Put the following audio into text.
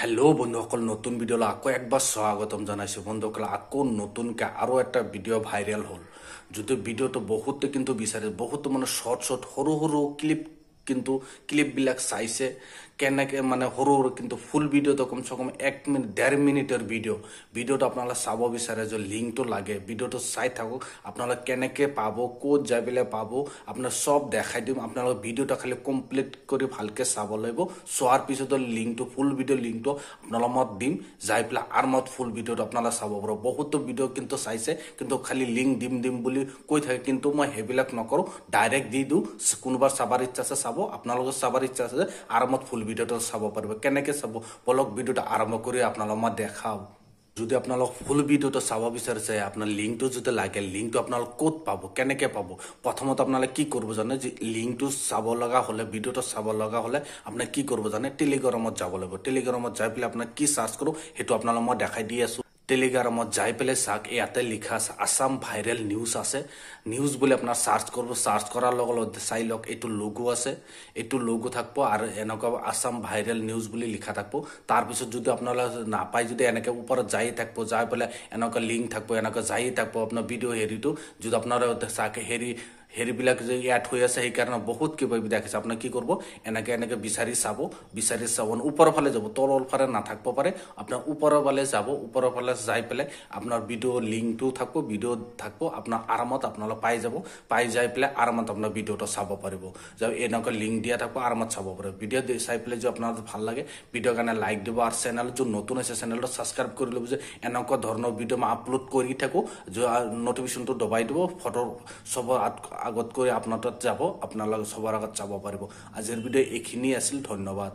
Hello বন্ধুসকল, নতুন ভিডিওলৈ আকৌ একবাৰ স্বাগতম জনাইছোঁ। বন্ধুসকল, আকৌ নতুনকৈ আৰু এটা ভিডিঅ' ভাইৰেল হ'ল। যদি ভিডিঅ'টো বহুতে কিন্তু বিচাৰে, বহুতো মানে শ্বৰ্ট সৰু সৰু ক্লিপবিলাক চাইছে। কেনেকৈ মানে সৰু সৰু কিন্তু ফুল ভিডিঅ'টো কমচে কম 1 মিনিট 1.5 মিনিটৰ ভিডিঅ'টো আপোনালোকে চাব বিচাৰে যে লিংকটো লাগে। ভিডিঅ'টো চাই থাকক, আপোনালোকে কেনেকৈ পাব, ক'ত যাই পেলাই পাব, আপোনাৰ চব দেখাই দিম। আপোনালোকে ভিডিঅ'টো খালি কমপ্লিট কৰি ভালকৈ চাব লাগিব। চোৱাৰ পিছত লিংকটো ফুল ভিডিঅ' লিংকটো আপোনালোকক মই দিম, যাই পেলাই আৰু মই ফুল ভিডিঅ'টো আপোনালোকে চাব পাৰিব। বহুতো ভিডিঅ' কিন্তু চাইছে, কিন্তু খালি লিংক দিম বুলি কৈ থাকে, কিন্তু মই সেইবিলাক নকৰোঁ, ডাইৰেক্ট দি দিওঁ। কোনোবাৰ চাবাৰ ইচ্ছা আছে চাব, আপোনালোকৰ চাবাৰ ইচ্ছা আছে আৰামত ফুল ভিডিঅ'টো চাব পাৰিব। কেনেকৈ চাব বলক, ভিডিঅ'টো আৰম্ভ কৰি আপোনালোকক মই দেখাওঁ। যদি আপোনালোক ফুল ভিডিঅ'টো চাব বিচাৰিছে, আপোনাৰ লিংকটো যদি লাগে, লিংকটো আপোনালোক ক'ত পাব, কেনেকৈ পাব? প্ৰথমতে আপোনালোকে কি কৰিব জানে, যে লিংকটো চাব লগা হ'লে, ভিডিঅ'টো চাব লগা হ'লে আপোনাক কি কৰিব জানে, টেলিগ্ৰামত যাব লাগিব। টেলিগ্ৰামত যাই পেলাই আপোনাক কি চাৰ্চ কৰোঁ সেইটো আপোনালোকক মই দেখাই দি আছোঁ। টেলিগ্ৰামত যাই পেলাই চাওক, ইয়াতে লিখা আছে আছাম ভাইৰেল নিউজ আছে। নিউজ বুলি আপোনাৰ চাৰ্চ কৰিব। চাৰ্চ কৰাৰ লগে লগে চাই লওক, এইটো লোগো আছে, এইটো লোগো থাকিব আৰু এনেকুৱা আছাম ভাইৰেল নিউজ বুলি লিখা থাকিব। তাৰপিছত যদি আপোনালোকে নাপায়, যদি এনেকৈ ওপৰত যাই থাকিব, যাই পেলাই এনেকুৱা লিংক থাকিব, এনেকুৱা যাই থাকিব আপোনাৰ ভিডিঅ' হেৰিটো। যদি আপোনাৰ চাকে হেৰিবিলাক যে এড হৈ আছে, সেইকাৰণে বহুত কিবা কিবি দেখাইছে। আপোনাক কি কৰিব, এনেকৈ বিচাৰি চাব ওপৰৰ ফালে যাব, তলৰ ফালে নাথাকিব পাৰে। আপোনাৰ ওপৰৰ ফালে যাব, ওপৰৰ ফালে যাই পেলাই আপোনাৰ ভিডিঅ' লিংকটো থাকিব, ভিডিঅ' থাকিব, আপোনাৰ আৰামত আপোনালোক পাই যাব। পাই যাই পেলাই আৰামত আপোনাৰ ভিডিঅ'টো চাব পাৰিব। যে এনেকুৱা লিংক দিয়া থাকিব, আৰামত চাব পাৰিব। ভিডিঅ' চাই পেলাই যদি আপোনাৰ ভাল লাগে, ভিডিঅ'ৰ কাৰণে লাইক দিব, আৰু চেনেল যদি নতুন আছে চেনেলটো ছাবস্ক্ৰাইব কৰি ল'ব, যে এনেকুৱা ধৰণৰ ভিডিঅ' মই আপলোড কৰি থাকোঁ। নটিফিকেশ্যনটো দবাই দিব, ফটো চবৰ আগত কৰি আপোনাৰ তাত যাব, আপোনালোকে চবৰ আগত চাব পাৰিব। আজিৰ ভিডিঅ' এইখিনি আছিল, ধন্যবাদ।